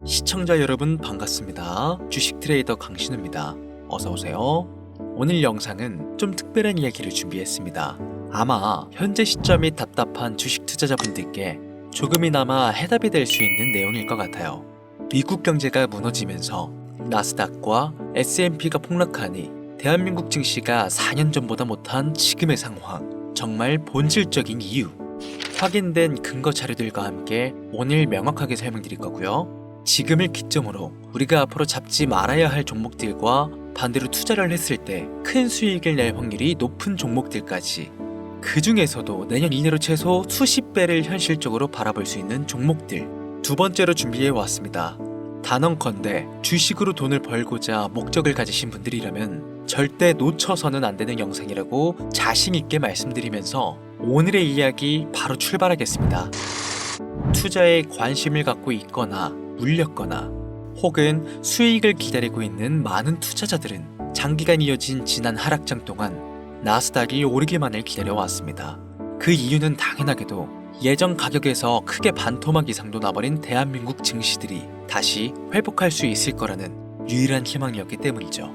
시청자 여러분 반갑습니다. 주식 트레이더 강신우입니다. 어서오세요. 오늘 영상은 좀 특별한 이야기를 준비했습니다. 아마 현재 시점이 답답한 주식 투자자분들께 조금이나마 해답이 될 수 있는 내용일 것 같아요. 미국 경제가 무너지면서 나스닥과 S&P가 폭락하니 대한민국 증시가 4년 전보다 못한 지금의 상황, 정말 본질적인 이유, 확인된 근거 자료들과 함께 오늘 명확하게 설명드릴 거고요. 지금을 기점으로 우리가 앞으로 잡지 말아야 할 종목들과 반대로 투자를 했을 때 큰 수익을 낼 확률이 높은 종목들까지, 그 중에서도 내년 이내로 최소 수십 배를 현실적으로 바라볼 수 있는 종목들, 두 번째로 준비해 왔습니다. 단언컨대 주식으로 돈을 벌고자 목적을 가지신 분들이라면 절대 놓쳐서는 안 되는 영상이라고 자신 있게 말씀드리면서 오늘의 이야기 바로 출발하겠습니다. 투자에 관심을 갖고 있거나 물렸거나 혹은 수익을 기다리고 있는 많은 투자자들은 장기간 이어진 지난 하락장 동안 나스닥이 오르기만을 기다려왔습니다. 그 이유는 당연하게도 예전 가격에서 크게 반토막 이상도 나버린 대한민국 증시들이 다시 회복할 수 있을 거라는 유일한 희망이었기 때문이죠.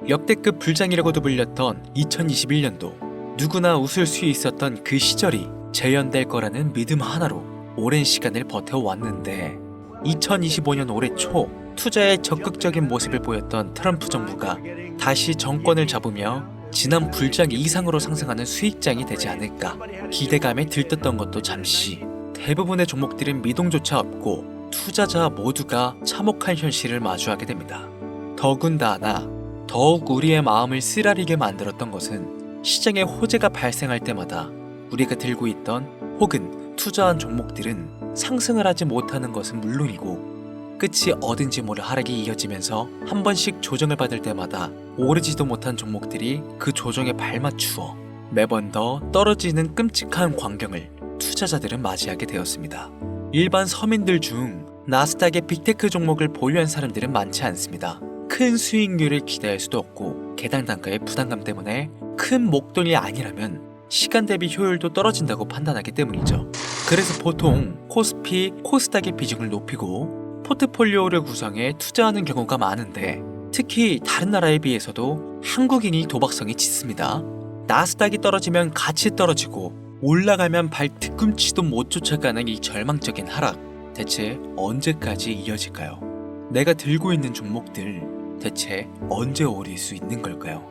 역대급 불장이라고도 불렸던 2021년도, 누구나 웃을 수 있었던 그 시절이 재현될 거라는 믿음 하나로 오랜 시간을 버텨왔는데, 2025년 올해 초 투자에 적극적인 모습을 보였던 트럼프 정부가 다시 정권을 잡으며 지난 불장 이상으로 상승하는 수익장이 되지 않을까 기대감에 들떴던 것도 잠시, 대부분의 종목들은 미동조차 없고 투자자 모두가 참혹한 현실을 마주하게 됩니다. 더군다나 더욱 우리의 마음을 쓰라리게 만들었던 것은 시장에 호재가 발생할 때마다 우리가 들고 있던 혹은 투자한 종목들은 상승을 하지 못하는 것은 물론이고 끝이 어딘지 모를 하락이 이어지면서 한 번씩 조정을 받을 때마다 오르지도 못한 종목들이 그 조정에 발맞추어 매번 더 떨어지는 끔찍한 광경을 투자자들은 맞이하게 되었습니다. 일반 서민들 중 나스닥의 빅테크 종목을 보유한 사람들은 많지 않습니다. 큰 수익률을 기대할 수도 없고 개당 단가의 부담감 때문에 큰 목돈이 아니라면 시간 대비 효율도 떨어진다고 판단하기 때문이죠. 그래서 보통 코스피, 코스닥의 비중을 높이고 포트폴리오를 구성해 투자하는 경우가 많은데, 특히 다른 나라에 비해서도 한국인이 도박성이 짙습니다. 나스닥이 떨어지면 같이 떨어지고 올라가면 발 뒤꿈치도 못 쫓아가는 이 절망적인 하락, 대체 언제까지 이어질까요? 내가 들고 있는 종목들 대체 언제 오를 수 있는 걸까요?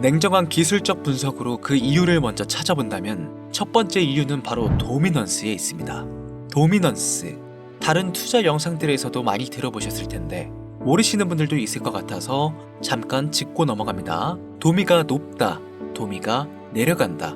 냉정한 기술적 분석으로 그 이유를 먼저 찾아본다면 첫 번째 이유는 바로 도미넌스에 있습니다. 도미넌스, 다른 투자 영상들에서도 많이 들어보셨을 텐데 모르시는 분들도 있을 것 같아서 잠깐 짚고 넘어갑니다. 도미가 높다, 도미가 내려간다,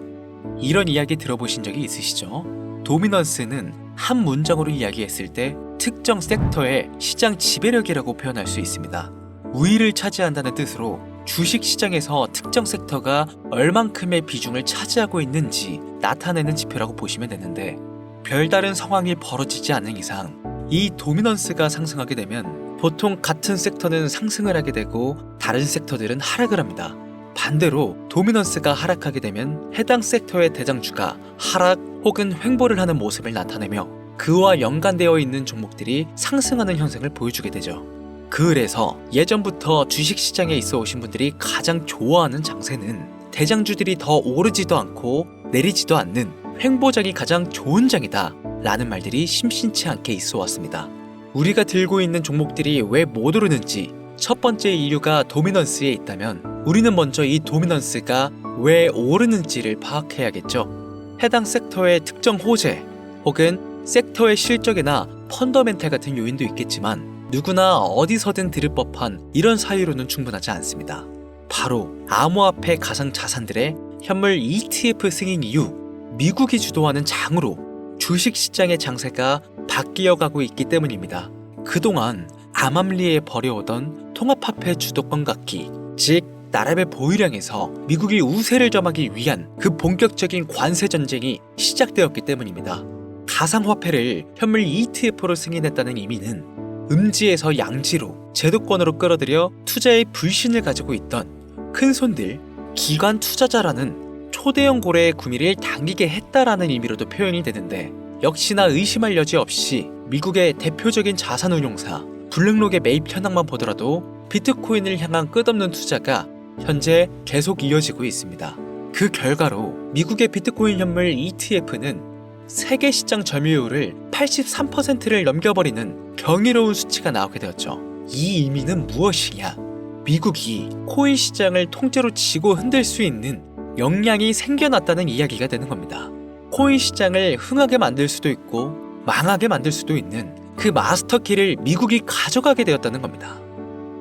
이런 이야기 들어보신 적이 있으시죠? 도미넌스는 한 문장으로 이야기했을 때 특정 섹터의 시장 지배력이라고 표현할 수 있습니다. 우위를 차지한다는 뜻으로 주식 시장에서 특정 섹터가 얼만큼의 비중을 차지하고 있는지 나타내는 지표라고 보시면 되는데, 별다른 상황이 벌어지지 않는 이상 이 도미넌스가 상승하게 되면 보통 같은 섹터는 상승을 하게 되고 다른 섹터들은 하락을 합니다. 반대로 도미넌스가 하락하게 되면 해당 섹터의 대장주가 하락 혹은 횡보를 하는 모습을 나타내며 그와 연관되어 있는 종목들이 상승하는 현상을 보여주게 되죠. 그래서 예전부터 주식시장에 있어 오신 분들이 가장 좋아하는 장세는 대장주들이 더 오르지도 않고 내리지도 않는 횡보장이 가장 좋은 장이다 라는 말들이 심심치 않게 있어 왔습니다. 우리가 들고 있는 종목들이 왜 못 오르는지 첫 번째 이유가 도미넌스에 있다면 우리는 먼저 이 도미넌스가 왜 오르는지를 파악해야겠죠. 해당 섹터의 특정 호재 혹은 섹터의 실적이나 펀더멘탈 같은 요인도 있겠지만 누구나 어디서든 들을 법한 이런 사유로는 충분하지 않습니다. 바로 암호화폐 가상자산들의 현물 ETF 승인 이후 미국이 주도하는 장으로 주식시장의 장세가 바뀌어가고 있기 때문입니다. 그동안 암암리에 벌여오던 통합화폐 주도권 갖기, 즉 나라의 보유량에서 미국이 우세를 점하기 위한 그 본격적인 관세 전쟁이 시작되었기 때문입니다. 가상화폐를 현물 ETF로 승인했다는 의미는 음지에서 양지로 제도권으로 끌어들여 투자의 불신을 가지고 있던 큰손들, 기관 투자자라는 초대형 고래의 구미를 당기게 했다라는 의미로도 표현이 되는데, 역시나 의심할 여지 없이 미국의 대표적인 자산운용사 블랙록의 매입 현황만 보더라도 비트코인을 향한 끝없는 투자가 현재 계속 이어지고 있습니다. 그 결과로 미국의 비트코인 현물 ETF는 세계 시장 점유율을 83%를 넘겨버리는 경이로운 수치가 나오게 되었죠. 이 의미는 무엇이냐? 미국이 코인 시장을 통째로 쥐고 흔들 수 있는 역량이 생겨났다는 이야기가 되는 겁니다. 코인 시장을 흥하게 만들 수도 있고 망하게 만들 수도 있는 그 마스터키를 미국이 가져가게 되었다는 겁니다.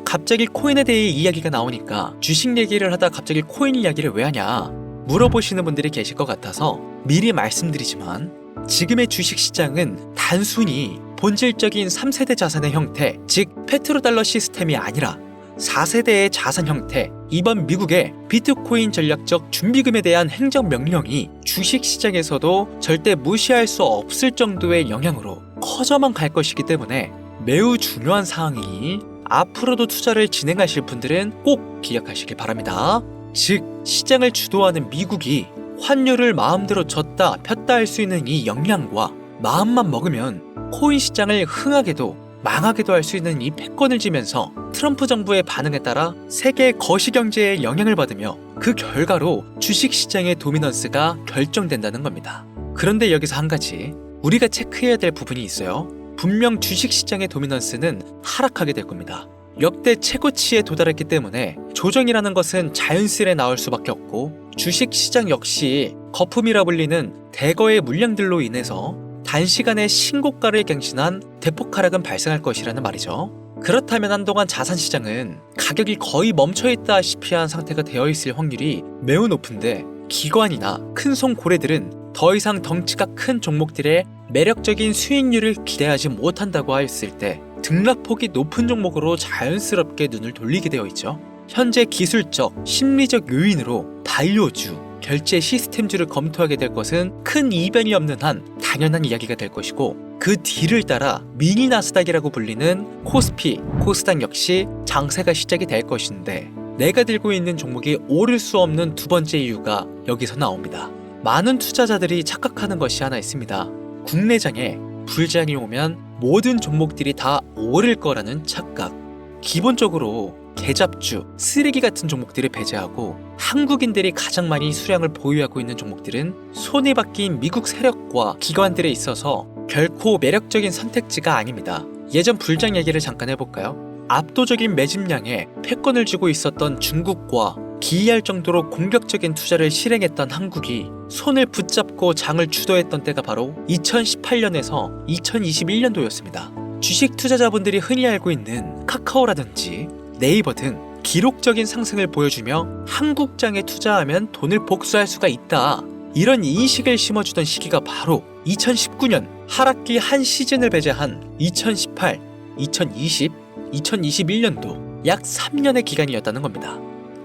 갑자기 코인에 대해 이야기가 나오니까 주식 얘기를 하다 갑자기 코인 이야기를 왜 하냐 물어보시는 분들이 계실 것 같아서 미리 말씀드리지만, 지금의 주식시장은 단순히 본질적인 3세대 자산의 형태, 즉 페트로달러 시스템이 아니라 4세대의 자산 형태, 이번 미국의 비트코인 전략적 준비금에 대한 행정명령이 주식시장에서도 절대 무시할 수 없을 정도의 영향으로 커져만 갈 것이기 때문에 매우 중요한 사항이니 앞으로도 투자를 진행하실 분들은 꼭 기억하시길 바랍니다. 즉, 시장을 주도하는 미국이 환율을 마음대로 줬다 폈다 할 수 있는 이 역량과 마음만 먹으면 코인 시장을 흥하게도 망하게도 할 수 있는 이 패권을 쥐면서 트럼프 정부의 반응에 따라 세계 거시경제에 영향을 받으며 그 결과로 주식시장의 도미넌스가 결정된다는 겁니다. 그런데 여기서 한 가지 우리가 체크해야 될 부분이 있어요. 분명 주식시장의 도미넌스는 하락하게 될 겁니다. 역대 최고치에 도달했기 때문에 조정이라는 것은 자연스레 나올 수밖에 없고, 주식시장 역시 거품이라 불리는 대거의 물량들로 인해서 단시간에 신고가를 갱신한 대폭 하락은 발생할 것이라는 말이죠. 그렇다면 한동안 자산시장은 가격이 거의 멈춰있다시피 한 상태가 되어 있을 확률이 매우 높은데, 기관이나 큰손 고래들은 더 이상 덩치가 큰 종목들의 매력적인 수익률을 기대하지 못한다고 하였을 때 등락폭이 높은 종목으로 자연스럽게 눈을 돌리게 되어 있죠. 현재 기술적, 심리적 요인으로 바이오주, 결제 시스템주를 검토하게 될 것은 큰 이변이 없는 한 당연한 이야기가 될 것이고, 그 뒤를 따라 미니 나스닥이라고 불리는 코스피, 코스닥 역시 장세가 시작이 될 것인데, 내가 들고 있는 종목이 오를 수 없는 두 번째 이유가 여기서 나옵니다. 많은 투자자들이 착각하는 것이 하나 있습니다. 국내장에 불장이 오면 모든 종목들이 다 오를 거라는 착각. 기본적으로 개잡주, 쓰레기 같은 종목들을 배제하고 한국인들이 가장 많이 수량을 보유하고 있는 종목들은 손에 박힌 미국 세력과 기관들에 있어서 결코 매력적인 선택지가 아닙니다. 예전 불장 얘기를 잠깐 해볼까요? 압도적인 매집량에 패권을 쥐고 있었던 중국과 기이할 정도로 공격적인 투자를 실행했던 한국이 손을 붙잡고 장을 주도했던 때가 바로 2018년에서 2021년도였습니다. 주식 투자자분들이 흔히 알고 있는 카카오라든지 네이버 등 기록적인 상승을 보여주며 한국장에 투자하면 돈을 복수할 수가 있다, 이런 인식을 심어주던 시기가 바로 2019년 하락기 한 시즌을 배제한 2018, 2020, 2021년도 약 3년의 기간이었다는 겁니다.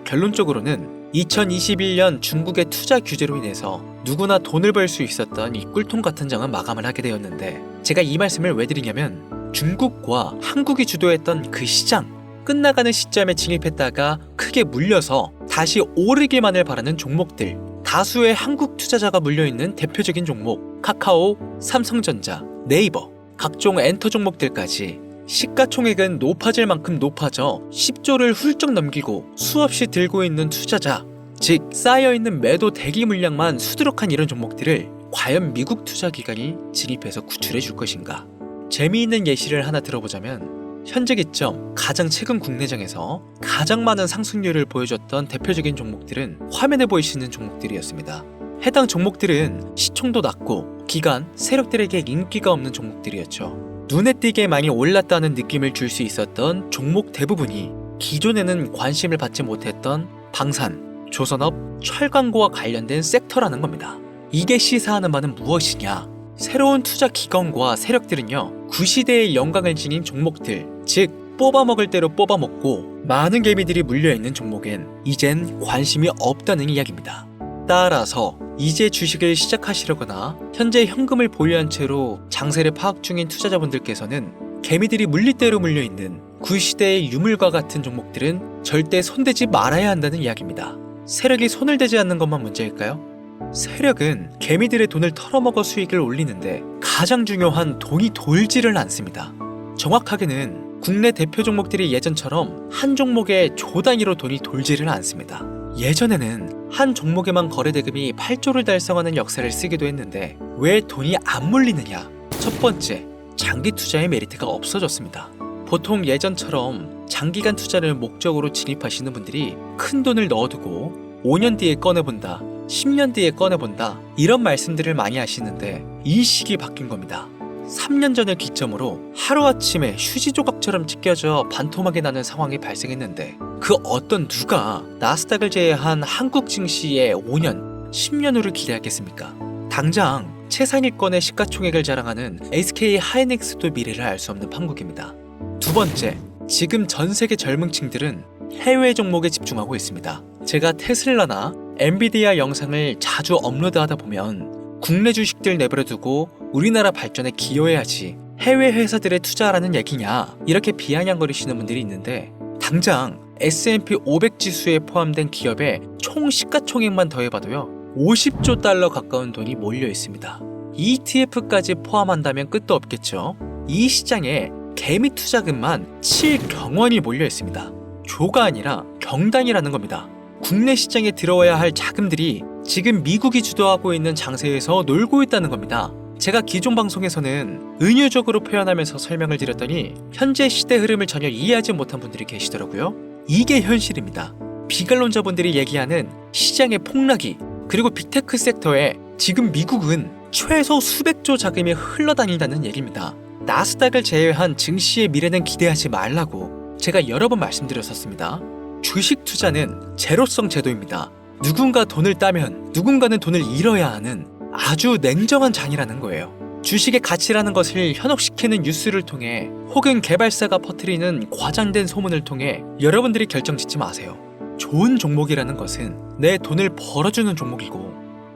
결론적으로는 2021년 중국의 투자 규제로 인해서 누구나 돈을 벌 수 있었던 이 꿀통 같은 장은 마감을 하게 되었는데, 제가 이 말씀을 왜 드리냐면 중국과 한국이 주도했던 그 시장, 끝나가는 시점에 진입했다가 크게 물려서 다시 오르기만을 바라는 종목들, 다수의 한국 투자자가 물려있는 대표적인 종목 카카오, 삼성전자, 네이버, 각종 엔터 종목들까지 시가총액은 높아질 만큼 높아져 10조를 훌쩍 넘기고 수없이 들고 있는 투자자, 즉 쌓여있는 매도 대기 물량만 수두룩한 이런 종목들을 과연 미국 투자기관이 진입해서 구출해 줄 것인가? 재미있는 예시를 하나 들어보자면, 현재 기점 가장 최근 국내장에서 가장 많은 상승률을 보여줬던 대표적인 종목들은 화면에 보이시는 종목들이었습니다. 해당 종목들은 시총도 낮고 기관, 세력들에게 인기가 없는 종목들이었죠. 눈에 띄게 많이 올랐다는 느낌을 줄 수 있었던 종목 대부분이 기존에는 관심을 받지 못했던 방산, 조선업, 철강구와 관련된 섹터라는 겁니다. 이게 시사하는 바는 무엇이냐? 새로운 투자 기관과 세력들은요, 구시대의 영광을 지닌 종목들, 즉 뽑아먹을 대로 뽑아먹고 많은 개미들이 물려있는 종목엔 이젠 관심이 없다는 이야기입니다. 따라서 이제 주식을 시작하시려거나 현재 현금을 보유한 채로 장세를 파악 중인 투자자분들께서는 개미들이 물릴대로 물려있는 구시대의 유물과 같은 종목들은 절대 손대지 말아야 한다는 이야기입니다. 세력이 손을 대지 않는 것만 문제일까요? 세력은 개미들의 돈을 털어먹어 수익을 올리는데 가장 중요한 돈이 돌지를 않습니다. 정확하게는 국내 대표 종목들이 예전처럼 한 종목에 조 단위로 돈이 돌지를 않습니다. 예전에는 한 종목에만 거래 대금이 8조를 달성하는 역사를 쓰기도 했는데 왜 돈이 안 몰리느냐? 첫 번째, 장기 투자의 메리트가 없어졌습니다. 보통 예전처럼 장기간 투자를 목적으로 진입하시는 분들이 큰 돈을 넣어두고 5년 뒤에 꺼내본다, 10년 뒤에 꺼내본다 이런 말씀들을 많이 하시는데 이 시기 바뀐 겁니다. 3년 전을 기점으로 하루아침에 휴지 조각처럼 찢겨져 반토막이 나는 상황이 발생했는데 그 어떤 누가 나스닥을 제외한 한국 증시의 5년, 10년 후를 기대하겠습니까? 당장 최상위권의 시가총액을 자랑하는 SK 하이닉스도 미래를 알 수 없는 판국입니다. 두 번째, 지금 전 세계 젊은 층들은 해외 종목에 집중하고 있습니다. 제가 테슬라나 엔비디아 영상을 자주 업로드하다 보면 국내 주식들 내버려두고 우리나라 발전에 기여해야지 해외 회사들에 투자하라는 얘기냐 이렇게 비아냥거리시는 분들이 있는데 당장 S&P 500 지수에 포함된 기업의 총 시가총액만 더해봐도요 50조 달러 가까운 돈이 몰려 있습니다. ETF까지 포함한다면 끝도 없겠죠. 이 시장에 개미 투자금만 7경원이 몰려 있습니다. 조가 아니라 경단이라는 겁니다. 국내 시장에 들어와야 할 자금들이 지금 미국이 주도하고 있는 장세에서 놀고 있다는 겁니다. 제가 기존 방송에서는 은유적으로 표현하면서 설명을 드렸더니 현재 시대 흐름을 전혀 이해하지 못한 분들이 계시더라고요. 이게 현실입니다. 비관론자분들이 얘기하는 시장의 폭락이 그리고 빅테크 섹터에 지금 미국은 최소 수백조 자금이 흘러다닌다는 얘기입니다. 나스닥을 제외한 증시의 미래는 기대하지 말라고 제가 여러 번 말씀드렸었습니다. 주식 투자는 제로성 제도입니다. 누군가 돈을 따면 누군가는 돈을 잃어야 하는 아주 냉정한 장이라는 거예요. 주식의 가치라는 것을 현혹시키는 뉴스를 통해 혹은 개발사가 퍼뜨리는 과장된 소문을 통해 여러분들이 결정짓지 마세요. 좋은 종목이라는 것은 내 돈을 벌어주는 종목이고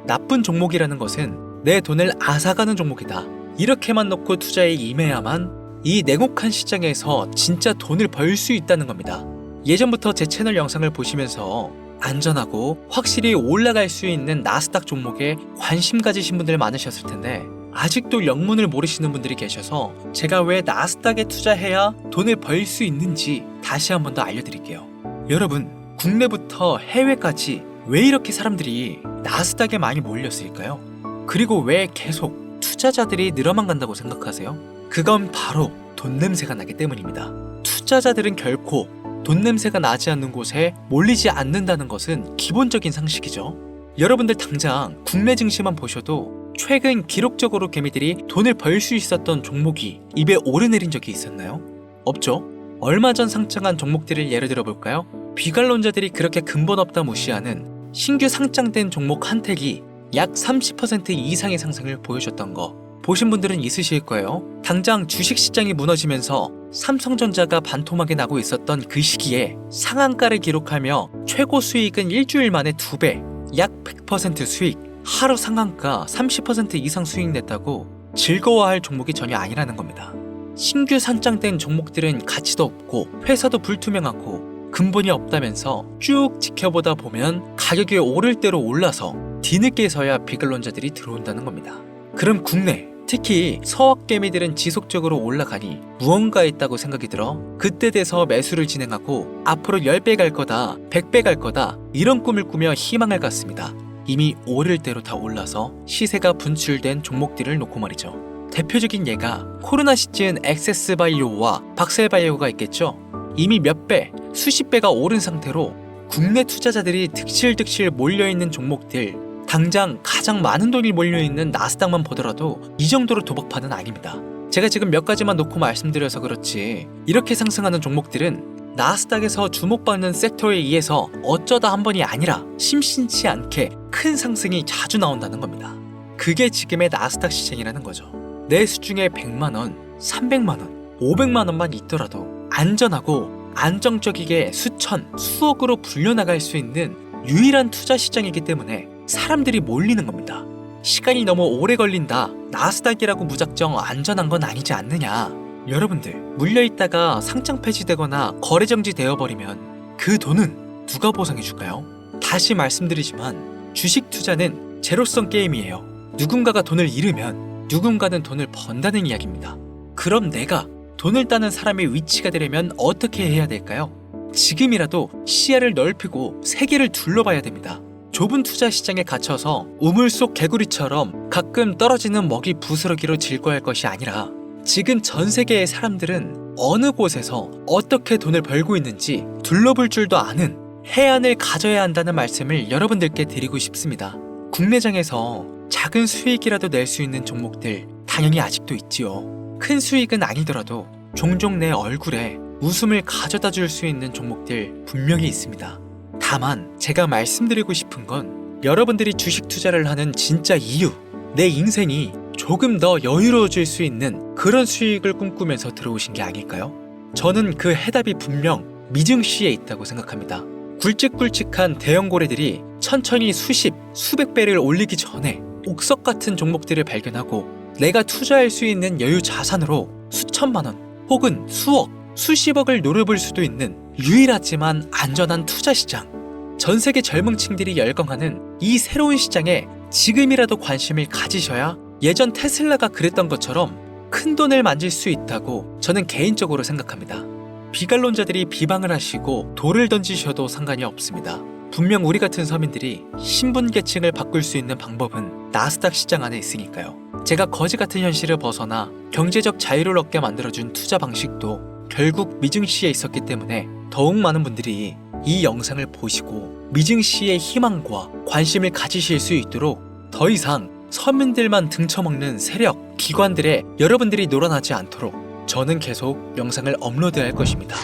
나쁜 종목이라는 것은 내 돈을 앗아가는 종목이다. 이렇게만 놓고 투자에 임해야만 이 냉혹한 시장에서 진짜 돈을 벌 수 있다는 겁니다. 예전부터 제 채널 영상을 보시면서 안전하고 확실히 올라갈 수 있는 나스닥 종목에 관심 가지신 분들 많으셨을 텐데 아직도 영문을 모르시는 분들이 계셔서 제가 왜 나스닥에 투자해야 돈을 벌 수 있는지 다시 한 번 더 알려드릴게요. 여러분, 국내부터 해외까지 왜 이렇게 사람들이 나스닥에 많이 몰렸을까요? 그리고 왜 계속 투자자들이 늘어만 간다고 생각하세요? 그건 바로 돈 냄새가 나기 때문입니다. 투자자들은 결코 돈 냄새가 나지 않는 곳에 몰리지 않는다는 것은 기본적인 상식이죠. 여러분들 당장 국내 증시만 보셔도 최근 기록적으로 개미들이 돈을 벌 수 있었던 종목이 입에 오르내린 적이 있었나요? 없죠. 얼마 전 상장한 종목들을 예를 들어 볼까요? 비관론자들이 그렇게 근본 없다 무시하는 신규 상장된 종목 한택이 약 30% 이상의 상승을 보여줬던 거 보신 분들은 있으실 거예요. 당장 주식시장이 무너지면서 삼성전자가 반토막이 나고 있었던 그 시기에 상한가를 기록하며 최고 수익은 일주일 만에 2배, 약 100% 수익, 하루 상한가 30% 이상 수익 냈다고 즐거워할 종목이 전혀 아니라는 겁니다. 신규 상장된 종목들은 가치도 없고 회사도 불투명하고 근본이 없다면서 쭉 지켜보다 보면 가격이 오를 대로 올라서 뒤늦게서야 비관론자들이 들어온다는 겁니다. 그럼 국내, 특히 서학개미들은 지속적으로 올라가니 무언가 있다고 생각이 들어 그때 돼서 매수를 진행하고 앞으로 10배 갈 거다, 100배 갈 거다 이런 꿈을 꾸며 희망을 갖습니다. 이미 오를 대로 다 올라서 시세가 분출된 종목들을 놓고 말이죠. 대표적인 예가 코로나 시즌 액세스바이오와 박셀바이오가 있겠죠. 이미 몇 배, 수십 배가 오른 상태로 국내 투자자들이 득실득실 몰려있는 종목들, 당장 가장 많은 돈이 몰려있는 나스닥만 보더라도 이 정도로 도박판은 아닙니다. 제가 지금 몇 가지만 놓고 말씀드려서 그렇지 이렇게 상승하는 종목들은 나스닥에서 주목받는 섹터에 의해서 어쩌다 한 번이 아니라 심심치 않게 큰 상승이 자주 나온다는 겁니다. 그게 지금의 나스닥 시장이라는 거죠. 내 수중에 100만원, 300만원, 500만원만 있더라도 안전하고 안정적이게 수천, 수억으로 불려나갈 수 있는 유일한 투자 시장이기 때문에 사람들이 몰리는 겁니다. 시간이 너무 오래 걸린다, 나스닥이라고 무작정 안전한 건 아니지 않느냐. 여러분들, 물려있다가 상장 폐지되거나 거래 정지되어버리면 그 돈은 누가 보상해줄까요? 다시 말씀드리지만 주식 투자는 제로성 게임이에요. 누군가가 돈을 잃으면 누군가는 돈을 번다는 이야기입니다. 그럼 내가 돈을 따는 사람의 위치가 되려면 어떻게 해야 될까요? 지금이라도 시야를 넓히고 세계를 둘러봐야 됩니다. 좁은 투자 시장에 갇혀서 우물 속 개구리처럼 가끔 떨어지는 먹이 부스러기로 즐거워할 것이 아니라 지금 전 세계의 사람들은 어느 곳에서 어떻게 돈을 벌고 있는지 둘러볼 줄도 아는 해안을 가져야 한다는 말씀을 여러분들께 드리고 싶습니다. 국내장에서 작은 수익이라도 낼 수 있는 종목들 당연히 아직도 있지요. 큰 수익은 아니더라도 종종 내 얼굴에 웃음을 가져다 줄 수 있는 종목들 분명히 있습니다. 다만 제가 말씀드리고 싶은 건 여러분들이 주식 투자를 하는 진짜 이유, 내 인생이 조금 더 여유로워질 수 있는 그런 수익을 꿈꾸면서 들어오신 게 아닐까요? 저는 그 해답이 분명 미증시에 있다고 생각합니다. 굵직굵직한 대형 고래들이 천천히 수십, 수백 배를 올리기 전에 옥석 같은 종목들을 발견하고 내가 투자할 수 있는 여유 자산으로 수천만 원 혹은 수억, 수십억을 노려볼 수도 있는 유일하지만 안전한 투자 시장. 전 세계 젊은 층들이 열광하는 이 새로운 시장에 지금이라도 관심을 가지셔야 예전 테슬라가 그랬던 것처럼 큰 돈을 만질 수 있다고 저는 개인적으로 생각합니다. 비관론자들이 비방을 하시고 돌을 던지셔도 상관이 없습니다. 분명 우리 같은 서민들이 신분계층을 바꿀 수 있는 방법은 나스닥 시장 안에 있으니까요. 제가 거지 같은 현실을 벗어나 경제적 자유를 얻게 만들어준 투자 방식도 결국 미증시에 있었기 때문에 더욱 많은 분들이 이 영상을 보시고 미증시의 희망과 관심을 가지실 수 있도록 더 이상 서민들만 등쳐먹는 세력, 기관들에 여러분들이 놀아나지 않도록 저는 계속 영상을 업로드할 것입니다.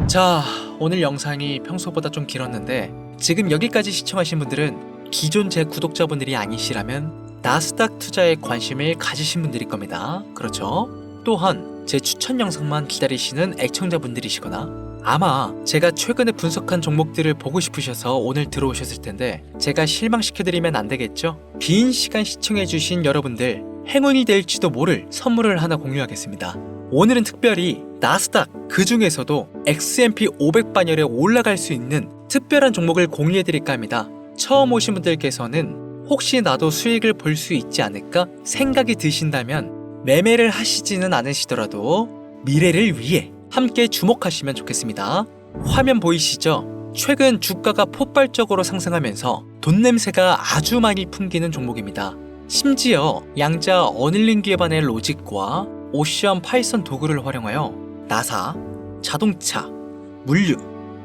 자, 오늘 영상이 평소보다 좀 길었는데 지금 여기까지 시청하신 분들은 기존 제 구독자분들이 아니시라면 나스닥 투자에 관심을 가지신 분들일 겁니다. 그렇죠? 또한 제 추천 영상만 기다리시는 애청자분들이시거나 아마 제가 최근에 분석한 종목들을 보고 싶으셔서 오늘 들어오셨을 텐데 제가 실망시켜드리면 안 되겠죠? 긴 시간 시청해주신 여러분들 행운이 될지도 모를 선물을 하나 공유하겠습니다. 오늘은 특별히 나스닥 그 중에서도 S&P 500 반열에 올라갈 수 있는 특별한 종목을 공유해드릴까 합니다. 처음 오신 분들께서는 혹시 나도 수익을 볼 수 있지 않을까 생각이 드신다면 매매를 하시지는 않으시더라도 미래를 위해 함께 주목하시면 좋겠습니다. 화면 보이시죠? 최근 주가가 폭발적으로 상승하면서 돈 냄새가 아주 많이 풍기는 종목입니다. 심지어 양자 어닐링 기반의 로직과 오션 파이썬 도구를 활용하여 나사, 자동차, 물류,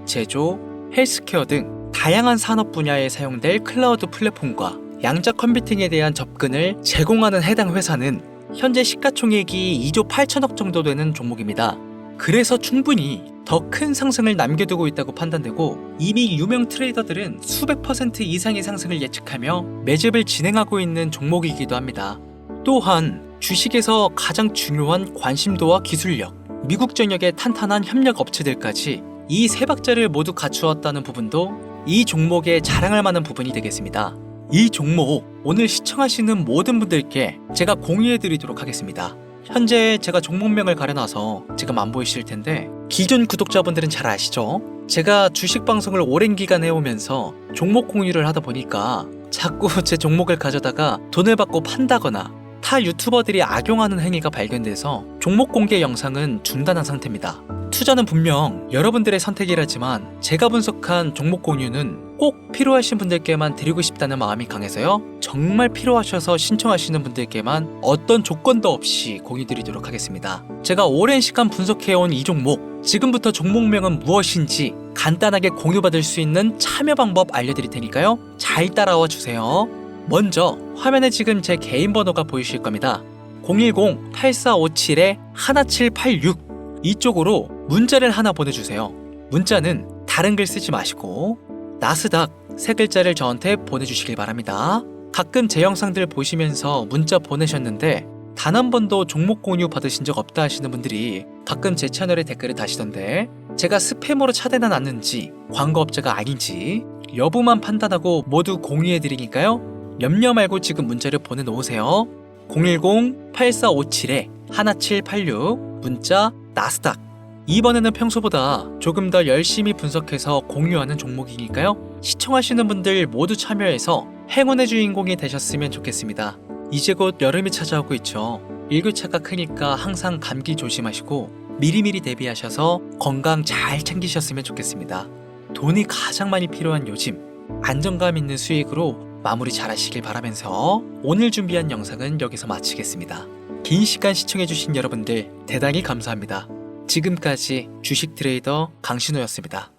제조, 헬스케어 등 다양한 산업 분야에 사용될 클라우드 플랫폼과 양자 컴퓨팅에 대한 접근을 제공하는 해당 회사는 현재 시가총액이 2조 8천억 정도 되는 종목입니다. 그래서 충분히 더 큰 상승을 남겨두고 있다고 판단되고 이미 유명 트레이더들은 수백 % 이상의 상승을 예측하며 매집을 진행하고 있는 종목이기도 합니다. 또한 주식에서 가장 중요한 관심도와 기술력, 미국 전역의 탄탄한 협력 업체들까지 이 세 박자를 모두 갖추었다는 부분도 이 종목에 자랑할 만한 부분이 되겠습니다. 이 종목 오늘 시청하시는 모든 분들께 제가 공유해드리도록 하겠습니다. 현재 제가 종목명을 가려놔서 지금 안 보이실 텐데 기존 구독자분들은 잘 아시죠? 제가 주식 방송을 오랜 기간 해오면서 종목 공유를 하다 보니까 자꾸 제 종목을 가져다가 돈을 받고 판다거나 타 유튜버들이 악용하는 행위가 발견돼서 종목 공개 영상은 중단한 상태입니다. 투자는 분명 여러분들의 선택이라지만 제가 분석한 종목 공유는 꼭 필요하신 분들께만 드리고 싶다는 마음이 강해서요. 정말 필요하셔서 신청하시는 분들께만 어떤 조건도 없이 공유드리도록 하겠습니다. 제가 오랜 시간 분석해온 이 종목, 지금부터 종목명은 무엇인지 간단하게 공유받을 수 있는 참여 방법 알려드릴 테니까요. 잘 따라와 주세요. 먼저 화면에 지금 제 개인 번호가 보이실 겁니다. 010-8457-1786 이쪽으로 문자를 하나 보내주세요. 문자는 다른 글 쓰지 마시고 나스닥 세 글자를 저한테 보내주시길 바랍니다. 가끔 제 영상들 보시면서 문자 보내셨는데 단 한 번도 종목 공유 받으신 적 없다 하시는 분들이 가끔 제 채널에 댓글을 다시던데 제가 스팸으로 차단해 놨는지 광고업자가 아닌지 여부만 판단하고 모두 공유해드리니까요. 염려 말고 지금 문자를 보내놓으세요. 010-8457-1786 문자 나스닥. 이번에는 평소보다 조금 더 열심히 분석해서 공유하는 종목이니까요. 시청하시는 분들 모두 참여해서 행운의 주인공이 되셨으면 좋겠습니다. 이제 곧 여름이 찾아오고 있죠. 일교차가 크니까 항상 감기 조심하시고 미리미리 대비하셔서 건강 잘 챙기셨으면 좋겠습니다. 돈이 가장 많이 필요한 요즘, 안정감 있는 수익으로 마무리 잘 하시길 바라면서 오늘 준비한 영상은 여기서 마치겠습니다. 긴 시간 시청해주신 여러분들 대단히 감사합니다. 지금까지 주식 트레이더 강신호였습니다.